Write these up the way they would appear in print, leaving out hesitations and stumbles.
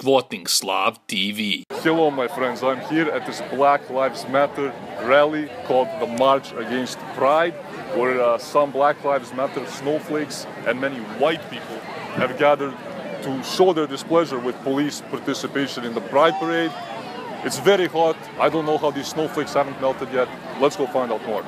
squatting Slav TV. Hello my friends, I'm here at this Black Lives Matter rally called the March Against Pride, where some Black Lives Matter snowflakes and many white people have gathered to show their displeasure with police participation in the Pride Parade. It's very hot. I don't know how these snowflakes haven't melted yet. Let's go find out more.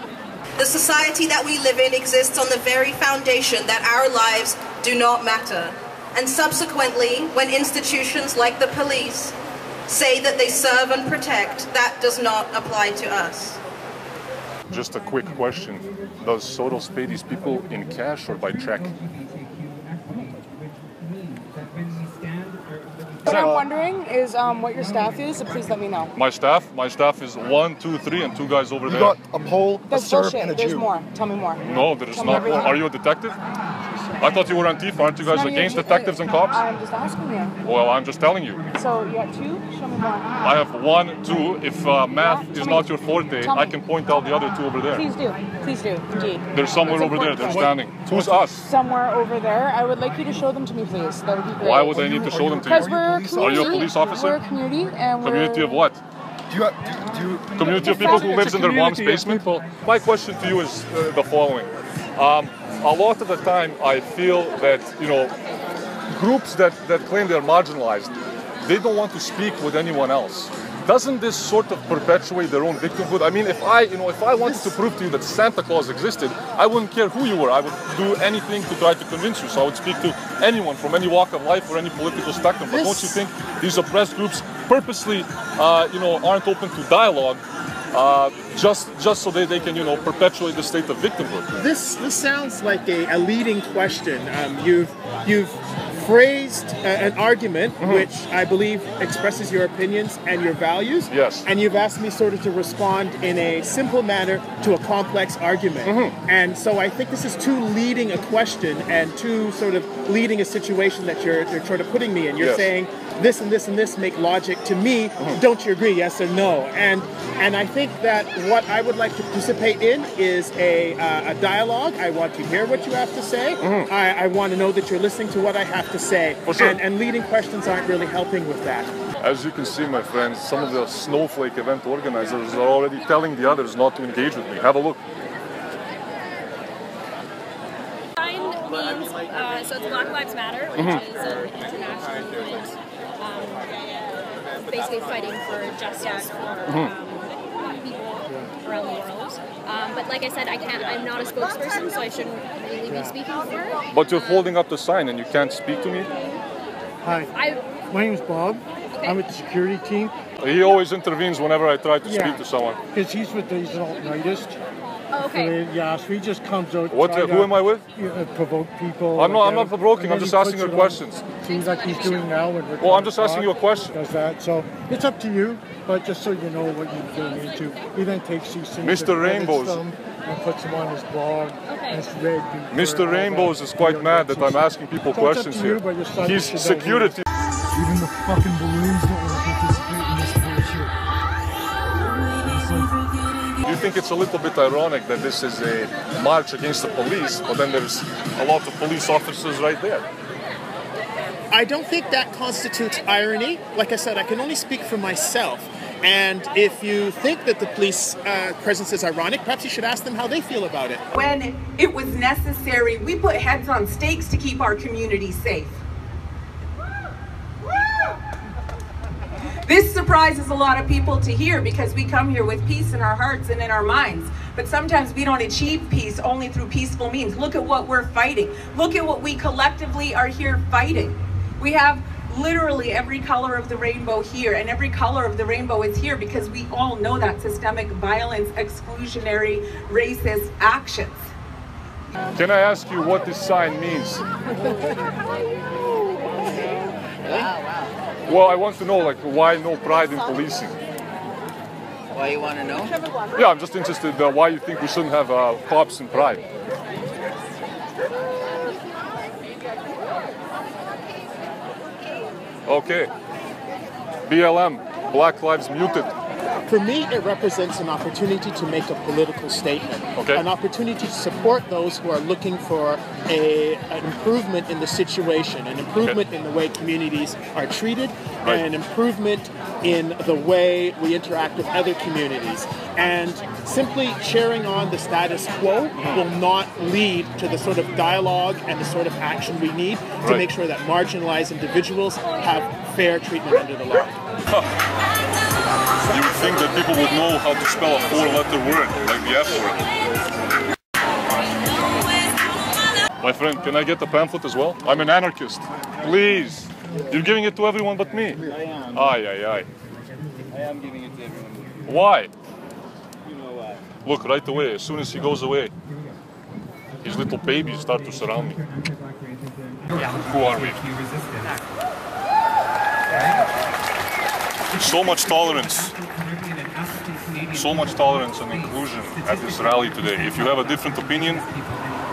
The society that we live in exists on the very foundation that our lives do not matter. And subsequently, when institutions like the police say that they serve and protect, that does not apply to us. Just a quick question. Does Soros pay these people in cash or by check? What I'm wondering is what your staff is, so please let me know. My staff? My staff is 1, 2, 3, and 2 guys over there. You got a Pole, a That's Serb, bullshit. and a There's Jew. more. Tell me more. No, there is Tell me not more. everything. Are you a detective? I thought you were Antifa. Aren't you guys None of against your- detectives and cops? I'm just asking you. Well, I'm just telling you. So you got 2? Show me more. I have 1, 2. If math is not your forte, Tell me. I can point out the other 2 over there. Please do. Please do. Indeed. They're somewhere That's over there. They're important. standing. Who's us? Somewhere over there. I would like you to show them to me, please. That would be great. Why would I need to show them to Because you? we're a Are community. you a police officer? We're a community, and we're... Community of what? Do you Community of people who lives in their mom's basement? My question to you is the following. A lot of the time I feel that, you know, groups that claim they're marginalized, they don't want to speak with anyone else. Doesn't this sort of perpetuate their own victimhood? I mean, if I wanted to prove to you that Santa Claus existed, I wouldn't care who you were. I would do anything to try to convince you. So I would speak to anyone from any walk of life or any political spectrum. But don't you think these oppressed groups purposely, aren't open to dialogue, just so they can, perpetuate the state of victimhood? This sounds like a leading question. You've phrased an argument which I believe expresses your opinions and your values. Yes. And you've asked me sort of to respond in a simple manner to a complex argument. And so I think this is too leading a question and too sort of leading a situation that you're sort of putting me in. You're saying this and this and this make logic to me. Don't you agree? Yes or no? And I think that what I would like to participate in is a dialogue. I want to hear what you have to say. I want to know that you're listening to what I have to say. For sure. And leading questions aren't really helping with that. As you can see, my friends, some of the snowflake event organizers are already telling the others not to engage with me. Have a look. Sign means, so it's Black Lives Matter, which is an international movement basically fighting for justice for Black people around the world. But like I said, I'm not a spokesperson, so I shouldn't really be speaking for it. But you're holding up the sign and you can't speak to me? Hi, my name is Bob. Okay. I'm with the security team. He always intervenes whenever I try to speak to someone. Because he's with these alt-rightists. Oh, okay. Yeah, so he just comes out. Who am I with? Provoke people. I'm not provoking, I'm just asking you questions. Seems like he's doing now. Well, I'm just asking you a question. Does that. So it's up to you, but just so you know what you're getting into. He then takes these things Mr. Rainbows. and puts them on his blog. And it's red. Mr. Rainbows is quite mad that I'm asking people questions here. He's security. Even the fucking balloons don't want to participate in this bullshit. Do you think it's a little bit ironic that this is a march against the police, but then there's a lot of police officers right there? I don't think that constitutes irony. Like I said, I can only speak for myself. And if you think that the police presence is ironic, perhaps you should ask them how they feel about it. When it was necessary, we put heads on stakes to keep our community safe. This surprises a lot of people to hear because we come here with peace in our hearts and in our minds. But sometimes we don't achieve peace only through peaceful means. Look at what we're fighting. Look at what we collectively are here fighting. We have literally every color of the rainbow here, and every color of the rainbow is here because we all know that systemic violence, exclusionary, racist actions. Can I ask you what this sign means? Well, I want to know, why no pride in policing? Why you want to know? Yeah, I'm just interested why you think we shouldn't have cops in pride. Okay. BLM, Black Lives Muted. For me, it represents an opportunity to make a political statement, Okay. an opportunity to support those who are looking for an improvement in the situation, an improvement in the way communities are treated, Right. and an improvement in the way we interact with other communities. And simply cheering on the status quo will not lead to the sort of dialogue and the sort of action we need to Right. make sure that marginalized individuals have fair treatment under the law. You would think that people would know how to spell a 4-letter word, like the F word. My friend, can I get the pamphlet as well? I'm an anarchist. Please. You're giving it to everyone but me. I am. Aye, aye, aye. I am giving it to everyone. Why? You know why. Look, right away, as soon as he goes away, his little babies start to surround me. Who are we? So much tolerance. So much tolerance and inclusion at this rally today. If you have a different opinion,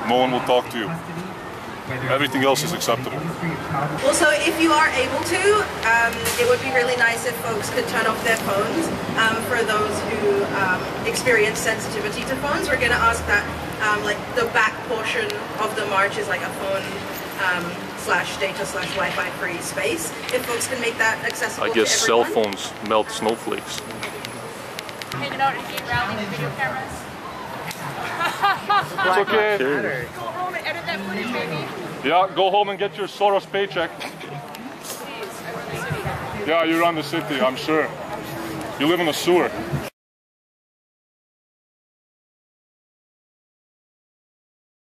no one will talk to you. Everything else is acceptable. Also, if you are able to, it would be really nice if folks could turn off their phones. For those who experience sensitivity to phones, we're going to ask that like the back portion of the march is like a phone /data/Wi-Fi free space. If folks can make that accessible I guess to cell everyone. phones melt snowflakes. Hanging out and being rallying with video cameras. It's okay. Go home and edit that footage, baby. Yeah, go home and get your Soros paycheck. Please, I run the city. Yeah, you run the city, I'm sure. You live in a sewer.